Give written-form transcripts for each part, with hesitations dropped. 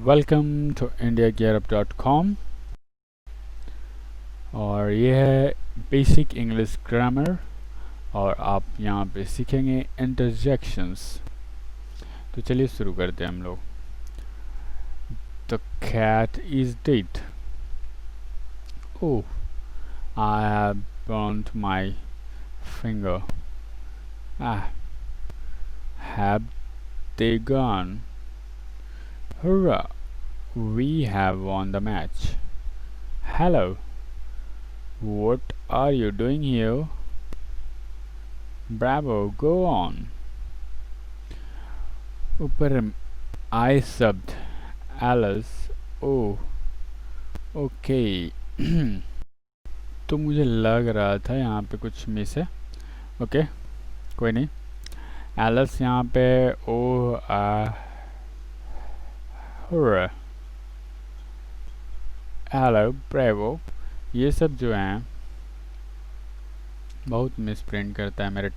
Welcome to indiagearup.com। और ये है बेसिक इंग्लिश ग्रामर और आप यहाँ पे सीखेंगे इंटरजेक्शंस। तो चलिए शुरू करते हैं हम लोग। The cat is dead. Oh, I have burned my finger. Ah, have they gone? Hurrah! We have won the match. Hello, what are you doing here? Bravo, go on. ऊपर आई शब्द एलिस। Oh okay. तो मुझे लग रहा था यहाँ पे कुछ मिस है। ओके, कोई नहीं। एलिस यहाँ पे ओ हेलो, ब्रेवो, ये सब जो हैं बहुत मिस प्रिंट करता है मेरे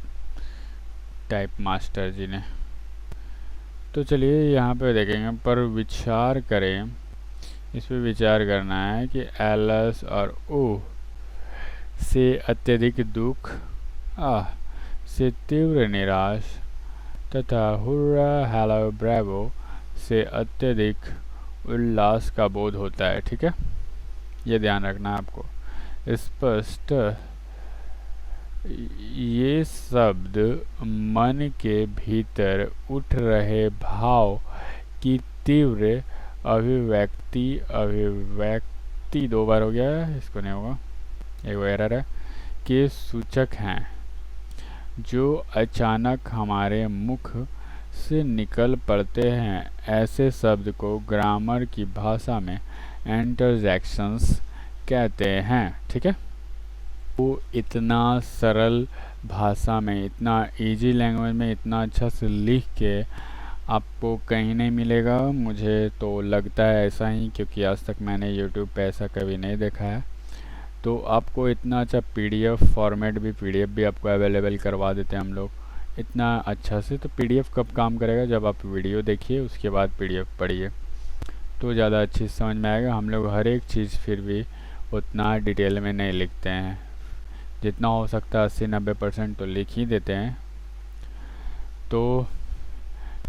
टाइप मास्टर जी ने। तो चलिए यहाँ पे देखेंगे, पर विचार करें। इस पे विचार करना है कि एलस और ओ से अत्यधिक दुख, आह से तीव्र निराश तथा हुर्रा हेलो ब्रेवो से अत्यधिक उल्लास का बोध होता है। ठीक है, ये ध्यान रखना है आपको। स्पष्ट ये शब्द मन के भीतर उठ रहे भाव की तीव्र अभिव्यक्ति दो बार हो गया है, इसको नहीं होगा, एक एरर है, के सूचक हैं, जो अचानक हमारे मुख से निकल पड़ते हैं। ऐसे शब्द को ग्रामर की भाषा में इंटरजेक्शंस कहते हैं। ठीक है, वो इतना सरल भाषा में, इतना इजी लैंग्वेज में, इतना अच्छा से लिख के आपको कहीं नहीं मिलेगा। मुझे तो लगता है ऐसा ही, क्योंकि आज तक मैंने यूट्यूब पे ऐसा कभी नहीं देखा है। तो आपको इतना अच्छा पीडीएफ फॉर्मेट भी, पीडीएफ भी आपको अवेलेबल करवा देते हैं हम लोग इतना अच्छा से। तो पीडीएफ कब काम करेगा? जब आप वीडियो देखिए, उसके बाद पीडीएफ पढ़िए तो ज़्यादा अच्छी समझ में आएगा। हम लोग हर एक चीज़ फिर भी उतना डिटेल में नहीं लिखते हैं, जितना हो सकता है 80-90% तो लिख ही देते हैं। तो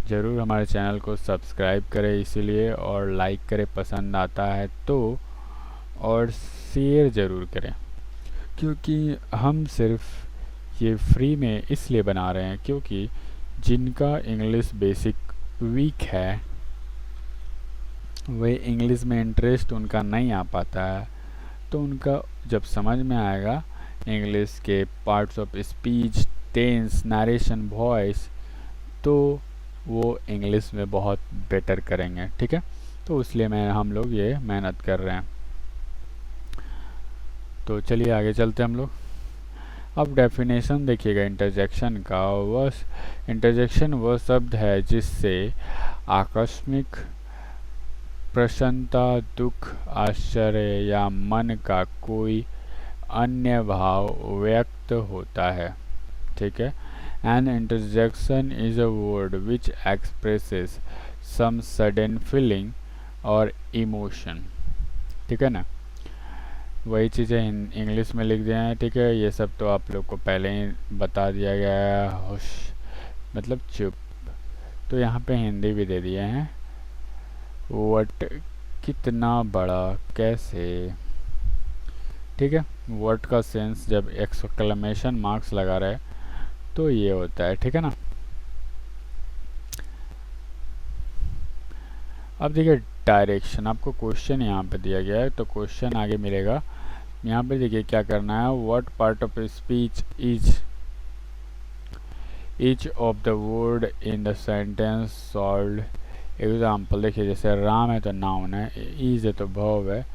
ज़रूर हमारे चैनल को सब्सक्राइब करें इसीलिए, और लाइक करें पसंद आता है तो, और शेयर ज़रूर करें, क्योंकि हम सिर्फ ये फ्री में इसलिए बना रहे हैं क्योंकि जिनका इंग्लिश बेसिक वीक है, वे इंग्लिश में इंटरेस्ट उनका नहीं आ पाता है, तो उनका जब समझ में आएगा इंग्लिश के parts of speech, tense, narration, voice, तो वो इंग्लिश में बहुत बेटर करेंगे। ठीक है, तो इसलिए हम लोग ये मेहनत कर रहे हैं। तो चलिए आगे चलते हैं हम लोग। अब डेफिनेशन देखिएगा इंटरजेक्शन का। इंटरजेक्शन वह शब्द है जिससे आकस्मिक प्रसन्नता, दुख, आश्चर्य या मन का कोई अन्य भाव व्यक्त होता है। ठीक है, an interjection is a word which expresses some sudden feeling और इमोशन। ठीक है ना, वही चीज़ें इंग्लिश में लिख दिया है। ठीक है, ये सब तो आप लोग को पहले ही बता दिया गया है, होश मतलब चुप। तो यहाँ पे हिंदी भी दे दिए हैं। वट, कितना बड़ा, कैसे। ठीक है, वर्ड का सेंस जब एक्सक्लेमेशन मार्क्स लगा रहे तो ये होता है। ठीक है ना, अब देखिए डायरेक्शन, आपको क्वेश्चन यहाँ पे दिया गया है, तो क्वेश्चन आगे मिलेगा। यहाँ पे देखिए क्या करना है। What part of speech is each of the word in the sentence solve. Example देखिए, जैसे राम है तो नाउन है, इज है तो वर्ब है,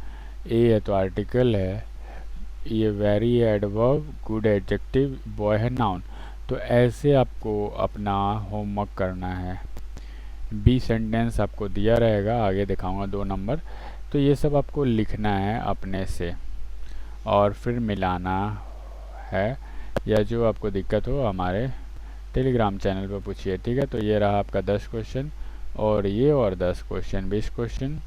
ए है तो आर्टिकल है, ये वेरी है एडवर्ब, गुड एडजेक्टिव, बॉय है नाउन। तो ऐसे आपको अपना होमवर्क करना है। बी सेंटेंस आपको दिया रहेगा, आगे दिखाऊंगा 2 नंबर। तो ये सब आपको लिखना है अपने से और फिर मिलाना है, या जो आपको दिक्कत हो हमारे टेलीग्राम चैनल पर पूछिए। ठीक है, तो ये रहा आपका 10 क्वेश्चन। और ये और 10 question 20 question.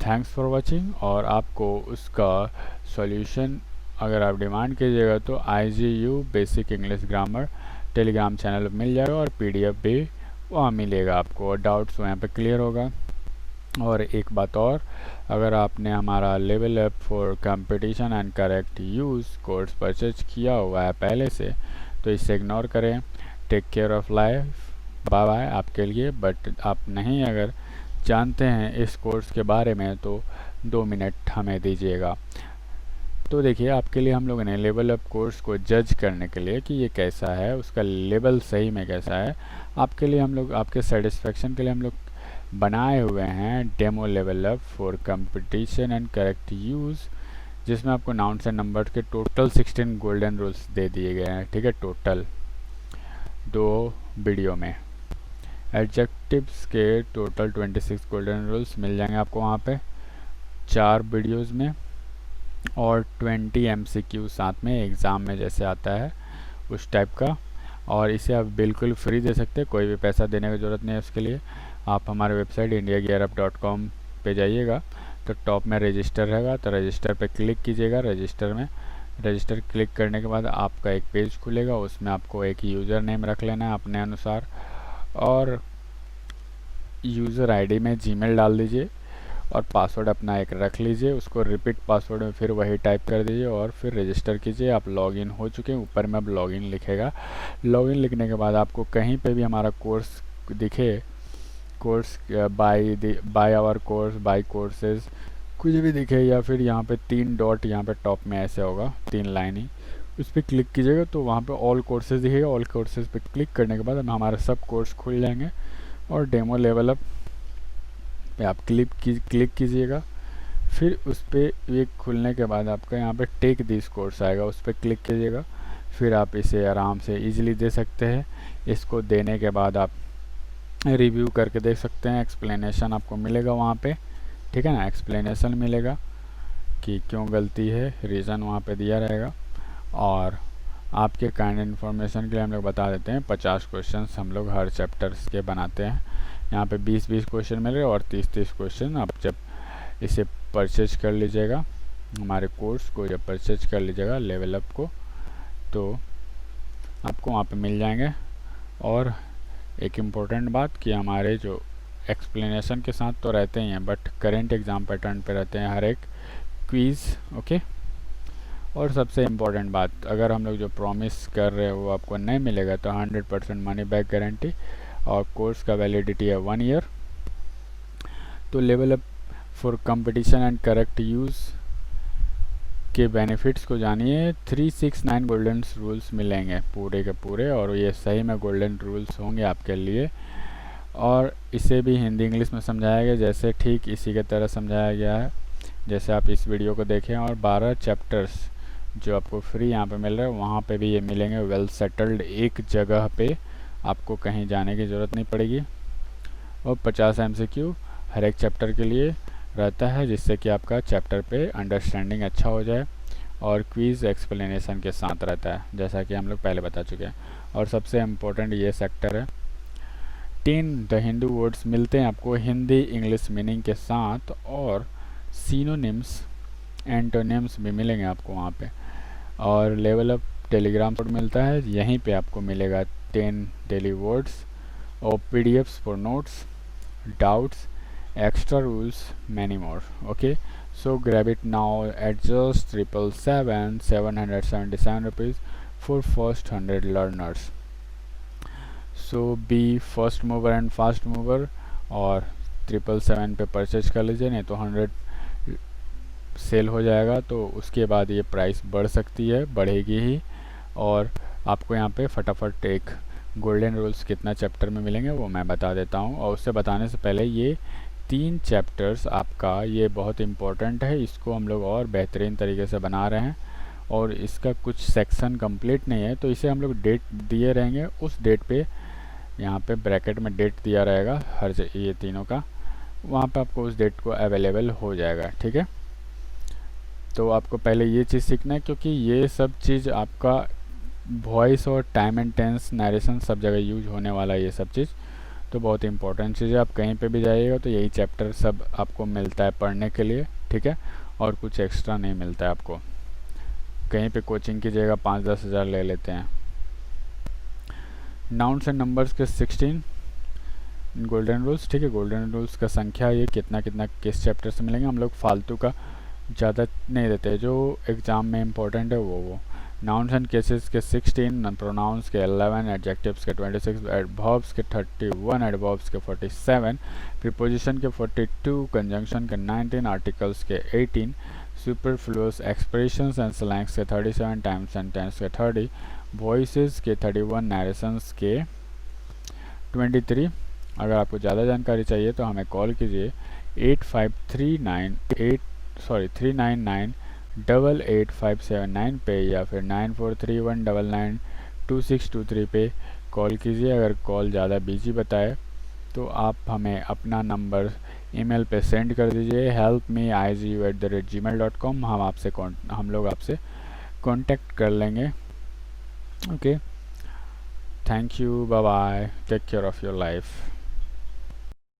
Thanks for watching. और आपको उसका सॉल्यूशन अगर आप डिमांड कीजिएगा तो IGU basic English grammar Telegram channel पर मिल जाएगा और PDF भी वहाँ मिलेगा आपको, और डाउट्स वहाँ पे क्लियर होगा। और एक बात और, अगर आपने हमारा level up for competition and correct use course purchase किया हुआ है पहले से तो इसे इग्नोर करें। Take care of life, bye bye आपके लिए। बट आप नहीं अगर जानते हैं इस कोर्स के बारे में तो 2 मिनट हमें दीजिएगा। तो देखिए, आपके लिए हम लोगों ने लेवल अप कोर्स को जज करने के लिए कि ये कैसा है, उसका लेवल सही में कैसा है, आपके लिए हम लोग, आपके सेटिस्फेक्शन के लिए हम लोग बनाए हुए हैं demo level up for competition and correct use, जिसमें आपको नाउन्स एंड नंबर के टोटल 16 गोल्डन रूल्स दे दिए गए हैं। ठीक है, टोटल 2 वीडियो में। एडजेक्टिव्स के टोटल 26 गोल्डन रूल्स मिल जाएंगे आपको वहाँ पे 4 वीडियोज़ में, और 20 MCQ साथ में एग्ज़ाम में जैसे आता है उस टाइप का। और इसे आप बिल्कुल फ्री दे सकते हैं, कोई भी पैसा देने की ज़रूरत नहीं है उसके लिए। आप हमारे वेबसाइट indiagearup.com पे जाइएगा तो टॉप में रजिस्टर रहेगा, तो रजिस्टर पे क्लिक कीजिएगा। रजिस्टर क्लिक करने के बाद आपका एक पेज खुलेगा, उसमें आपको एक यूज़र नेम रख लेना है अपने अनुसार, और यूज़र आईडी में जीमेल डाल दीजिए और पासवर्ड अपना एक रख लीजिए। उसको रिपीट पासवर्ड में फिर वही टाइप कर दीजिए और फिर रजिस्टर कीजिए। आप लॉगिन हो चुके हैं, ऊपर में अब लॉगिन लिखेगा। लॉगिन लिखने के बाद आपको कहीं पे भी हमारा कोर्स दिखे, course buy our course, buy courses कुछ भी दिखे, या फिर यहाँ पे 3 डॉट यहाँ पे टॉप में ऐसे होगा 3 लाइन ही, उस पर क्लिक कीजिएगा तो वहाँ पे ऑल कोर्सेज दिखेगा। ऑल कोर्सेज पे क्लिक करने के बाद हमारे सब कोर्स खुल जाएंगे और डेमो लेवल अप पे आप क्लिक कीजिएगा। फिर उस पर एक खुलने के बाद आपका यहाँ पे टेक दिस कोर्स आएगा, उस पर क्लिक कीजिएगा। फिर आप इसे आराम से इजीली दे सकते हैं। इसको देने के बाद आप रिव्यू करके देख सकते हैं, एक्सप्लेनेशन आपको मिलेगा वहाँ पे। ठीक है ना, एक्सप्लेनेशन मिलेगा कि क्यों गलती है, रीज़न वहाँ पे दिया रहेगा। और आपके काइंड इन्फॉर्मेशन के लिए हम लोग बता देते हैं 50 क्वेश्चंस हम लोग हर चैप्टर्स के बनाते हैं। यहाँ पे 20-20 क्वेश्चन मिल रहे और 30-30 क्वेश्चन। आप जब इसे परचेज कर लीजिएगा, हमारे कोर्स को जब परचेज कर लीजिएगा लेवल अप को, तो आपको वहाँ पे मिल जाएंगे। और एक इम्पोर्टेंट बात कि हमारे जो एक्सप्लेनेशन के साथ तो रहते ही हैं, बट करेंट एग्ज़ाम पैटर्न पे रहते हैं हर एक क्विज़। ओके, और सबसे इम्पोर्टेंट बात, अगर हम लोग जो प्रॉमिस कर रहे हैं वो आपको नहीं मिलेगा तो 100% मनी बैक गारंटी, और कोर्स का वैलिडिटी है 1 ईयर। तो level up for competition and correct use के बेनिफिट्स को जानिए। 369 गोल्डन रूल्स मिलेंगे पूरे के पूरे, और ये सही में गोल्डन रूल्स होंगे आपके लिए। और इसे भी हिंदी इंग्लिश में समझाया गया, जैसे ठीक इसी के तरह समझाया गया है जैसे आप इस वीडियो को देखें। और 12 चैप्टर्स जो आपको फ्री यहाँ पे मिल रहा है वहाँ पे भी ये मिलेंगे वेल सेटल्ड, एक जगह पे, आपको कहीं जाने की ज़रूरत नहीं पड़ेगी। और 50 MCQ हर एक चैप्टर के लिए रहता है, जिससे कि आपका चैप्टर पे अंडरस्टैंडिंग अच्छा हो जाए। और क्विज़ एक्सप्लेनेशन के साथ रहता है, जैसा कि हम लोग पहले बता चुके हैं। और सबसे इम्पोर्टेंट ये सेक्टर है, 10 द हिंदू वर्ड्स मिलते हैं आपको हिंदी इंग्लिश मीनिंग के साथ, और सिनोनिम्स एंटोनिम्स भी मिलेंगे आपको वहाँ पे। और लेवल अप टेलीग्राम पर मिलता है, यहीं पे आपको मिलेगा 10 डेली वर्ड्स और PDFs for notes, doubts, extra rules, many more. Okay, so grab it now at just 777 rupees for first 100 learners. So be first mover and fast mover, और 777 पे परचेज कर लीजिए, नहीं तो 100 सेल हो जाएगा तो उसके बाद ये प्राइस बढ़ सकती है, बढ़ेगी ही। और आपको यहाँ पे फटाफट एक गोल्डन रूल्स कितना चैप्टर में मिलेंगे वो मैं बता देता हूँ। और उससे बताने से पहले, ये 3 चैप्टर्स आपका ये बहुत इम्पोर्टेंट है, इसको हम लोग और बेहतरीन तरीके से बना रहे हैं। और इसका कुछ सेक्शन कंप्लीट नहीं है, तो इसे हम लोग डेट दिए रहेंगे, उस डेट पे यहाँ पे ब्रैकेट में डेट दिया रहेगा हर ये तीनों का, वहाँ पे आपको उस डेट को अवेलेबल हो जाएगा। ठीक है, तो आपको पहले ये चीज़ सीखना है, क्योंकि ये सब चीज़ आपका वॉइस और टाइम एंड टेंस नरेशन सब जगह यूज होने वाला है ये सब चीज़, तो बहुत इंपॉर्टेंट चीज़ है। आप कहीं पे भी जाइएगा तो यही चैप्टर सब आपको मिलता है पढ़ने के लिए, ठीक है, और कुछ एक्स्ट्रा नहीं मिलता है आपको। कहीं पे कोचिंग की जगह 5-10 हज़ार ले लेते हैं। नाउन्स एंड नंबर्स के 16 गोल्डन रूल्स, ठीक है। गोल्डन रूल्स का संख्या ये कितना कितना किस चैप्टर से मिलेंगे, हम लोग फालतू का ज़्यादा नहीं देते, जो एग्ज़ाम में इम्पोर्टेंट है वो। नाउन्स एंड केसेस के 16, प्रोनाउंस के 11, एडजेक्टिव्स के 26, एडवर्ब्स के 31, एडवर्ब्स के 47, प्रीपोजिशन के 42, कंजंक्शन के 19, आर्टिकल्स के 18, सुपरफ्लुअस एक्सप्रेशंस एंड स्लैंग्स के 37, टाइम्स एंड टेंस के 30, वॉइसेस के 31, नरेशंस के 23। अगर आपको ज़्यादा जानकारी चाहिए तो हमें कॉल कीजिए 3998879 पे, या फिर 9431992623 पे कॉल कीजिए। अगर कॉल ज़्यादा बिजी बताए तो आप हमें अपना नंबर ईमेल पे सेंड कर दीजिए helpmeizu@gmail.com। हम लोग आपसे कांटेक्ट कर लेंगे। Okay, thank you, bye bye, take care of your life.